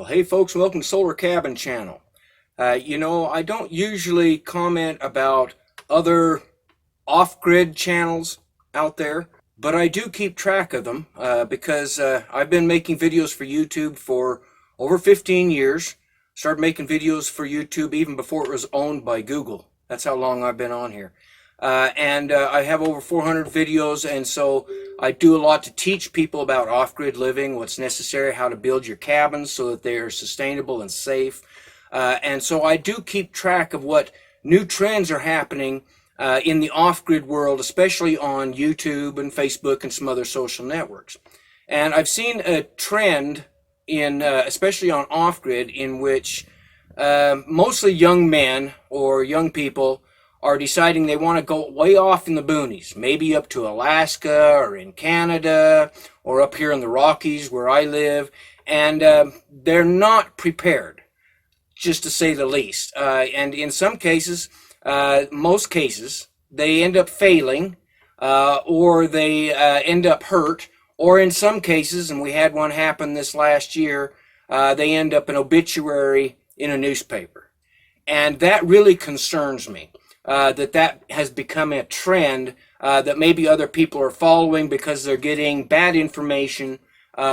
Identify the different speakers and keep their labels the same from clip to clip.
Speaker 1: Well, hey folks, welcome to Solar Cabin Channel. I don't usually comment about other off-grid channels out there, but I do keep track of them because I've been making videos for YouTube for over 15 years. Started making videos for YouTube even before it was owned by Google. That's how long I've been on here. I have over 400 videos, and so I do a lot to teach people about off-grid living, what's necessary, how to build your cabins so that they are sustainable and safe. And so I do keep track of what new trends are happening in the off-grid world, especially on YouTube and Facebook and some other social networks. And I've seen a trend in, especially on off-grid, in which mostly young men or young people are deciding they want to go way off in the boonies, maybe up to Alaska or in Canada or up here in the Rockies where I live, and they're not prepared, just to say the least. And in some cases, most cases, they end up failing or they end up hurt, or in some cases, and we had one happen this last year, they end up an obituary in a newspaper. And that really concerns me. That has become a trend that maybe other people are following because they're getting bad information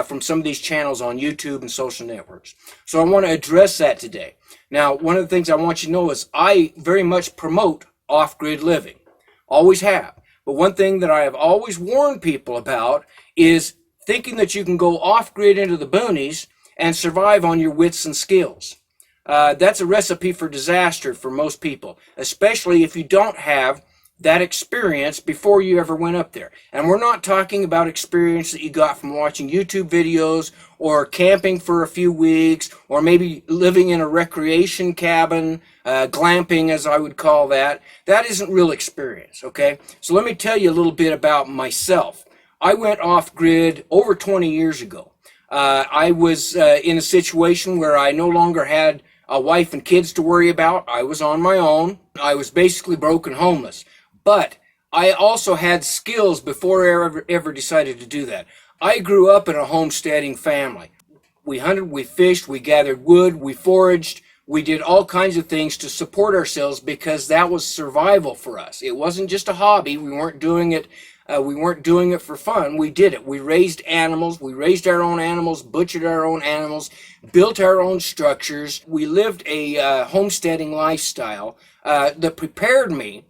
Speaker 1: from some of these channels on YouTube and social networks. So I want to address that today. Now, one of the things I want you to know is I very much promote off-grid living. Always have. But one thing that I have always warned people about is thinking that you can go off-grid into the boonies and survive on your wits and skills. That's a recipe for disaster for most people, especially if you don't have that experience before you ever went up there. And we're not talking about experience that you got from watching YouTube videos or camping for a few weeks or maybe living in a recreation cabin, glamping as I would call that. That isn't real experience, okay? So let me tell you a little bit about myself. I went off-grid over 20 years ago. I was in a situation where I no longer had a wife and kids to worry about. I was on my own. I was basically broke and homeless. But I also had skills before I ever decided to do that. I grew up in a homesteading family. We hunted, we fished, we gathered wood, we foraged, we did all kinds of things to support ourselves because that was survival for us. It wasn't just a hobby. We weren't doing it for fun. We did it. We raised animals. We raised our own animals, butchered our own animals, built our own structures. We lived a homesteading lifestyle that prepared me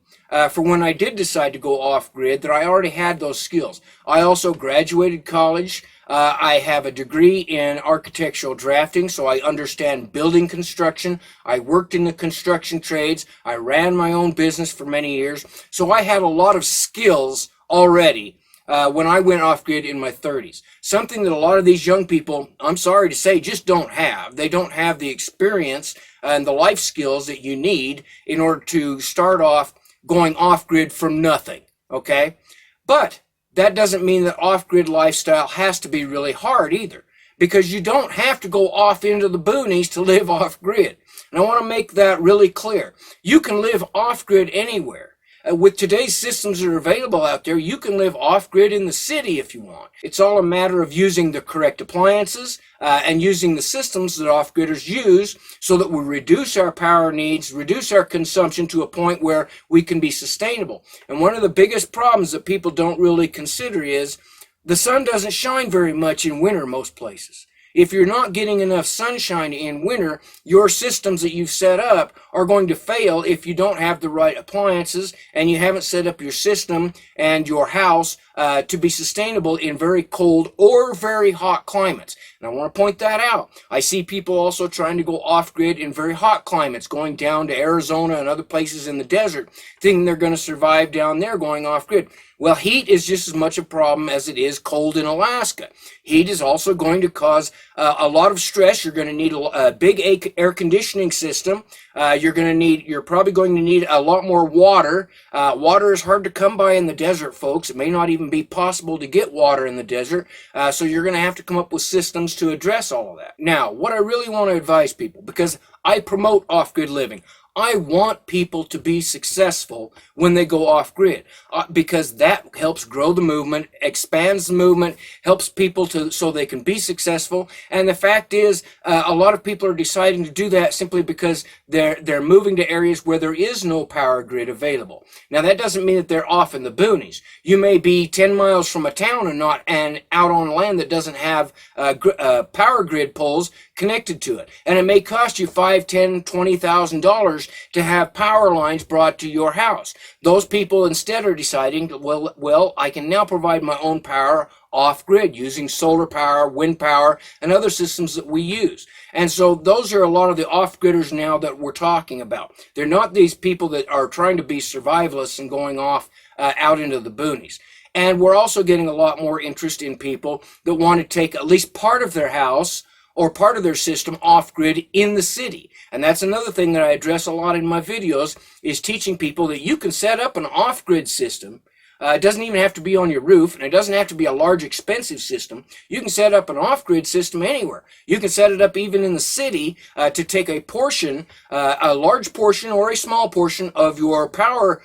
Speaker 1: for when I did decide to go off-grid, that I already had those skills. I also graduated college. I have a degree in architectural drafting, so I understand building construction. I worked in the construction trades. I ran my own business for many years. So I had a lot of skills already when I went off-grid in my 30s. Something that a lot of these young people, I'm sorry to say, just don't have. They don't have the experience and the life skills that you need in order to start off going off-grid from nothing, okay? But that doesn't mean that off-grid lifestyle has to be really hard either, because you don't have to go off into the boonies to live off-grid. And I want to make that really clear. You can live off-grid anywhere. With today's systems that are available out there, you can live off-grid in the city if you want. It's all a matter of using the correct appliances and using the systems that off-gridders use so that we reduce our power needs, reduce our consumption to a point where we can be sustainable. And one of the biggest problems that people don't really consider is the sun doesn't shine very much in winter most places. If you're not getting enough sunshine in winter, your systems that you've set up are going to fail if you don't have the right appliances and you haven't set up your system and your house to be sustainable in very cold or very hot climates. And I want to point that out. I see people also trying to go off-grid in very hot climates, going down to Arizona and other places in the desert, thinking they're going to survive down there going off-grid. Well, heat is just as much a problem as it is cold in Alaska. Heat is also going to cause a lot of stress. You're going to need a big air conditioning system. You're probably going to need a lot more water. Water is hard to come by in the desert, folks. It may not even be possible to get water in the desert. So you're going to have to come up with systems to address all of that. Now, what I really want to advise people, because I promote off-grid living. I want people to be successful when they go off grid, because that helps grow the movement, expands the movement, helps people so they can be successful. And the fact is, a lot of people are deciding to do that simply because they're moving to areas where there is no power grid available. Now, that doesn't mean that they're off in the boonies. You may be 10 miles from a town and out on land that doesn't have power grid poles connected to it, and it may cost you $5, $10, $20,000 to have power lines brought to your house. Those people instead are deciding, well, I can now provide my own power off grid using solar power, wind power, and other systems that we use. And so those are a lot of the off-gridders now that we're talking about. They're not these people that are trying to be survivalists and going off out into the boonies. And we're also getting a lot more interest in people that want to take at least part of their house or part of their system off-grid in the city. And that's another thing that I address a lot in my videos, is teaching people that you can set up an off-grid system. It doesn't even have to be on your roof, and it doesn't have to be a large, expensive system. You can set up an off-grid system anywhere. You can set it up even in the city to take a portion, a large portion or a small portion of your power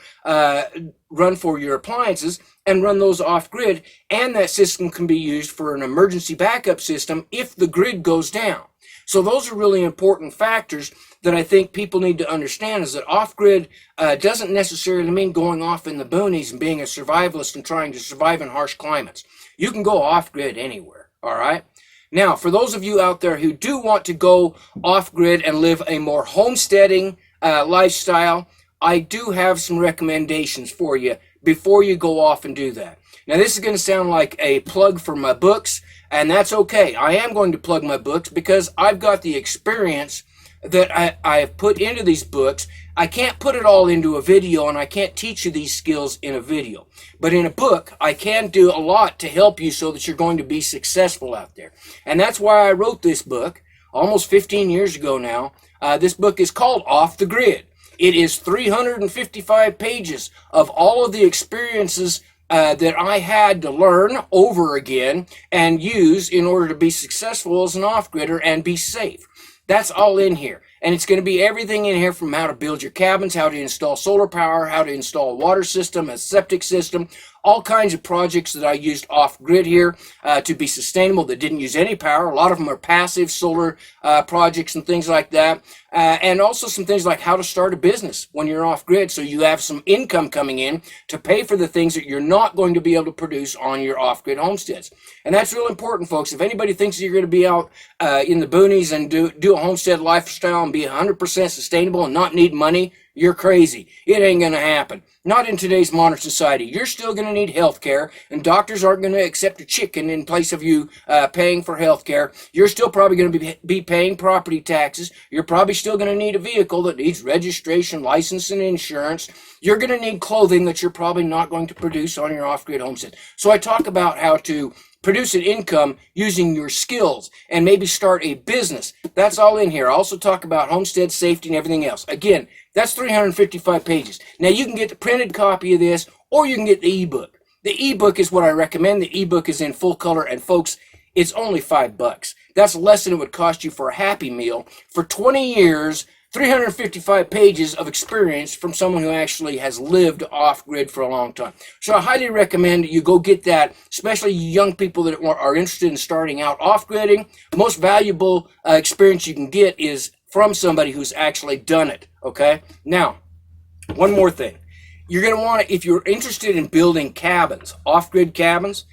Speaker 1: run for your appliances, and run those off-grid, and that system can be used for an emergency backup system if the grid goes down. So those are really important factors that I think people need to understand, is that off-grid doesn't necessarily mean going off in the boonies and being a survivalist and trying to survive in harsh climates. You can go off-grid anywhere, all right? Now, for those of you out there who do want to go off-grid and live a more homesteading lifestyle, I do have some recommendations for you before you go off and do that. Now, this is going to sound like a plug for my books, and that's okay. I am going to plug my books because I've got the experience that I have put into these books. I can't put it all into a video, and I can't teach you these skills in a video. But in a book, I can do a lot to help you so that you're going to be successful out there. And that's why I wrote this book almost 15 years ago now. This book is called Off the Grid. It is 355 pages of all of the experiences that I had to learn over again and use in order to be successful as an off-gridder and be safe. That's all in here. And it's going to be everything in here, from how to build your cabins, how to install solar power, how to install a water system, a septic system, all kinds of projects that I used off-grid here to be sustainable that didn't use any power. A lot of them are passive solar projects and things like that. And also some things like how to start a business when you're off-grid, so you have some income coming in to pay for the things that you're not going to be able to produce on your off-grid homesteads. And that's real important, folks. If anybody thinks that you're going to be out in the boonies and do a homestead lifestyle and be 100% sustainable and not need money, you're crazy. It ain't going to happen. Not in today's modern society. You're still going to need health care, and doctors aren't going to accept a chicken in place of you paying for health care. You're still probably going to be paying property taxes. You're probably still going to need a vehicle that needs registration, license, and insurance. You're going to need clothing that you're probably not going to produce on your off-grid homestead. So I talk about how to produce an income using your skills and maybe start a business. That's all in here. I also talk about homestead safety and everything else. Again, that's 355 pages. Now, you can get the printed copy of this, or you can get the ebook. The ebook is what I recommend. The ebook is in full color, and folks, it's only $5. That's less than it would cost you for a Happy Meal for 20 years, 355 pages of experience from someone who actually has lived off-grid for a long time. So I highly recommend you go get that, especially young people that are interested in starting out off-gridding. Most valuable experience you can get is from somebody who's actually done it, okay? Now, one more thing. You're going to want to, if you're interested in building cabins, off-grid cabins,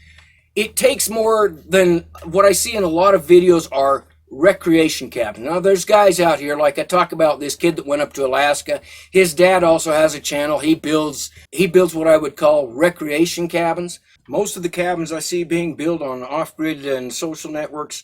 Speaker 1: it takes more than what I see in a lot of videos are recreation cabins. Now, there's guys out here, like I talk about this kid that went up to Alaska. His dad also has a channel. He builds what I would call recreation cabins. Most of the cabins I see being built on off-grid and social networks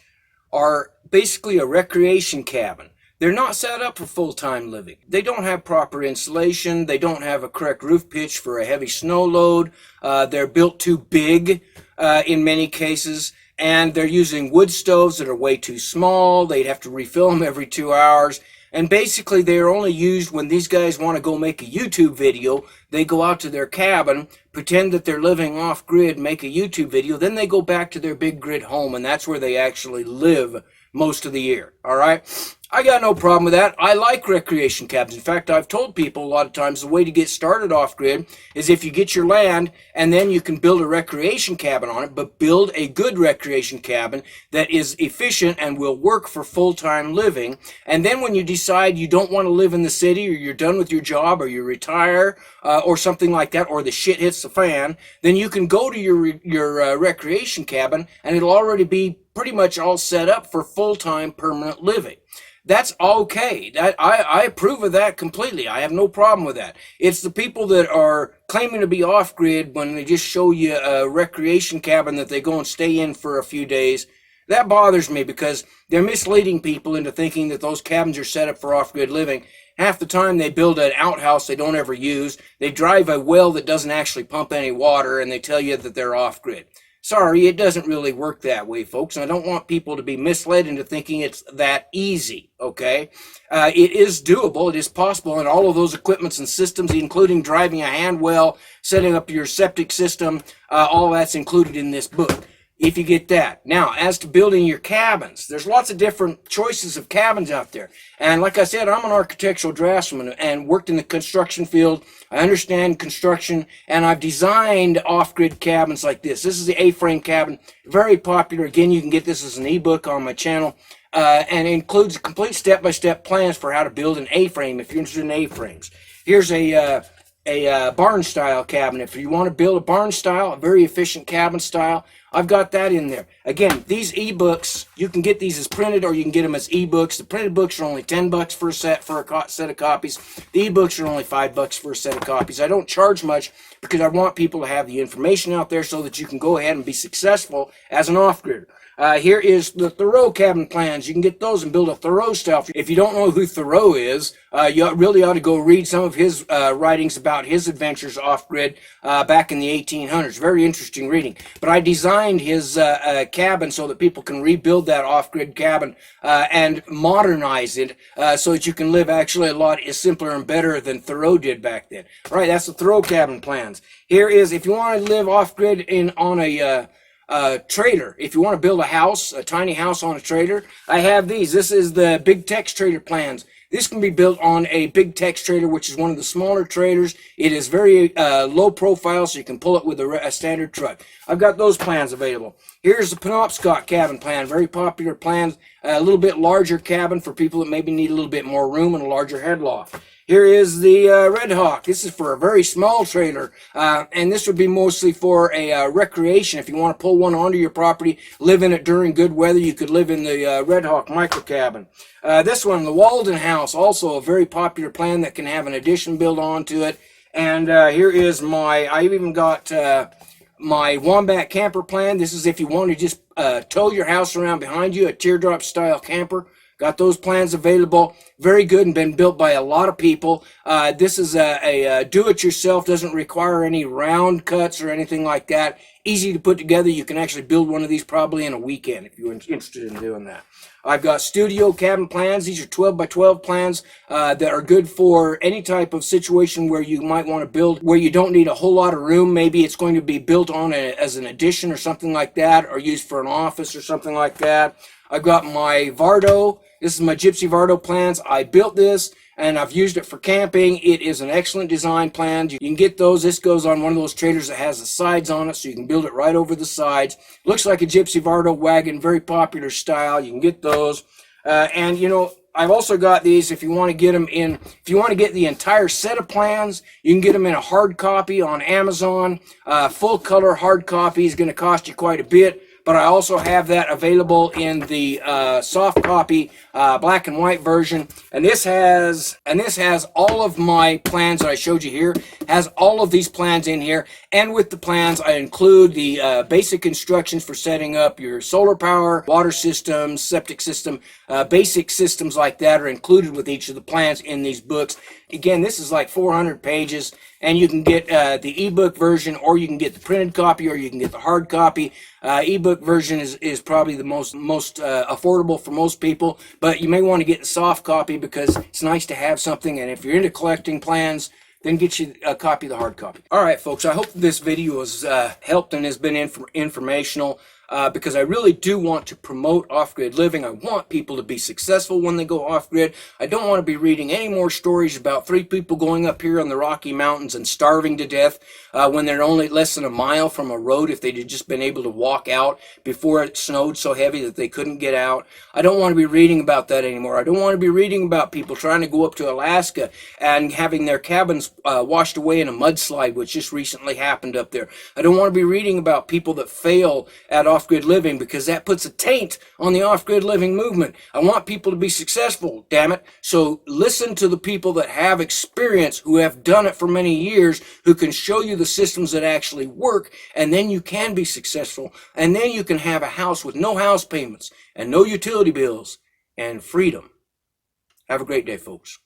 Speaker 1: are basically a recreation cabin. They're not set up for full-time living. They don't have proper insulation. They don't have a correct roof pitch for a heavy snow load. They're built too big in many cases. And they're using wood stoves that are way too small. They'd have to refill them every 2 hours. And basically, they're only used when these guys want to go make a YouTube video. They go out to their cabin, pretend that they're living off-grid, make a YouTube video. Then they go back to their big grid home, and that's where they actually live most of the year, all right? I got no problem with that. I like recreation cabins. In fact, I've told people a lot of times the way to get started off-grid is if you get your land and then you can build a recreation cabin on it, but build a good recreation cabin that is efficient and will work for full-time living. And then when you decide you don't want to live in the city, or you're done with your job, or you retire, or something like that, or the shit hits the fan, then you can go to your recreation cabin and it'll already be pretty much all set up for full-time permanent living. That's okay. I approve of that completely. I have no problem with that. It's the people that are claiming to be off-grid when they just show you a recreation cabin that they go and stay in for a few days. That bothers me because they're misleading people into thinking that those cabins are set up for off-grid living. Half the time they build an outhouse they don't ever use. They drive a well that doesn't actually pump any water, and they tell you that they're off-grid. Sorry, it doesn't really work that way, folks. And I don't want people to be misled into thinking it's that easy, okay? It is doable. It is possible. And all of those equipments and systems, including driving a hand well, setting up your septic system, all that's included in this book, if you get that. Now, as to building your cabins, there's lots of different choices of cabins out there. And like I said, I'm an architectural draftsman and worked in the construction field. I understand construction, and I've designed off-grid cabins like this. This is the A-frame cabin, very popular. Again, you can get this as an ebook on my channel, and it includes complete step-by-step plans for how to build an A-frame if you're interested in A-frames. Here's a barn-style cabin. If you want to build a barn-style, a very efficient cabin style, I've got that in there. Again, these ebooks, you can get these as printed or you can get them as ebooks. The printed books are only $10 for a set of copies. The ebooks are only $5 for a set of copies. I don't charge much because I want people to have the information out there so that you can go ahead and be successful as an off-gridder. Here is the Thoreau cabin plans. You can get those and build a Thoreau style. If you don't know who Thoreau is, you really ought to go read some of his writings about his adventures off-grid back in the 1800s. Very interesting reading. But I designed his cabin so that people can rebuild that off-grid cabin and modernize it so that you can live actually a lot simpler and better than Thoreau did back then. All right, that's the Thoreau cabin plans. Here is, if you want to live off-grid on a trailer. If you want to build a house, a tiny house on a trailer, I have these. This is the Big Tex trailer plans. This can be built on a Big Tex trailer, which is one of the smaller trailers. It is very low profile, so you can pull it with a standard truck. I've got those plans available. Here's the Penobscot cabin plan, very popular plan, a little bit larger cabin for people that maybe need a little bit more room and a larger head loft. Here is the Red Hawk. This is for a very small trailer, and this would be mostly for a recreation. If you want to pull one onto your property, live in it during good weather, you could live in the Red Hawk micro cabin. This one, the Walden House, also a very popular plan that can have an addition built onto it. And here is I've even got my Wombat camper plan. This is if you want to just tow your house around behind you, a teardrop style camper. Got those plans available. Very good and been built by a lot of people. This is a do-it-yourself, doesn't require any round cuts or anything like that. Easy to put together. You can actually build one of these probably in a weekend if you're interested in doing that. I've got studio cabin plans. These are 12 by 12 plans that are good for any type of situation where you might want to build where you don't need a whole lot of room. Maybe it's going to be built on as an addition or something like that, or used for an office or something like that. I've got my Vardo. This is my Gypsy Vardo plans. I built this and I've used it for camping. It is an excellent design plan. You can get those. This goes on one of those trailers that has the sides on it, so you can build it right over the sides. Looks like a Gypsy Vardo wagon, very popular style. You can get those. And you know, I've also got these if you want to get them in, if you want to get the entire set of plans, you can get them in a hard copy on Amazon. Full color hard copy is going to cost you quite a bit. But I also have that available in the soft copy, black and white version. And this has all of my plans that I showed you here. Has all of these plans in here. And with the plans, I include the basic instructions for setting up your solar power, water systems, septic system, basic systems like that are included with each of the plans in these books. Again, this is like 400 pages, and you can get the ebook version, or you can get the printed copy, or you can get the hard copy. Ebook version is probably the most affordable for most people, but you may want to get the soft copy because it's nice to have something, and if you're into collecting plans, then get you a copy of the hard copy. All right, folks, I hope this video has helped and has been informational. because I really do want to promote off-grid living. I want people to be successful when they go off-grid. I don't want to be reading any more stories about 3 people going up here on the Rocky Mountains and starving to death when they're only less than a mile from a road if they'd just been able to walk out before it snowed so heavy that they couldn't get out. I don't want to be reading about that anymore. I don't want to be reading about people trying to go up to Alaska and having their cabins washed away in a mudslide, which just recently happened up there. I don't want to be reading about people that fail at off-grid living, because that puts a taint on the off-grid living movement. I want people to be successful, damn it. So listen to the people that have experience, who have done it for many years, who can show you the systems that actually work, and then you can be successful, and then you can have a house with no house payments and no utility bills and freedom. Have a great day, folks.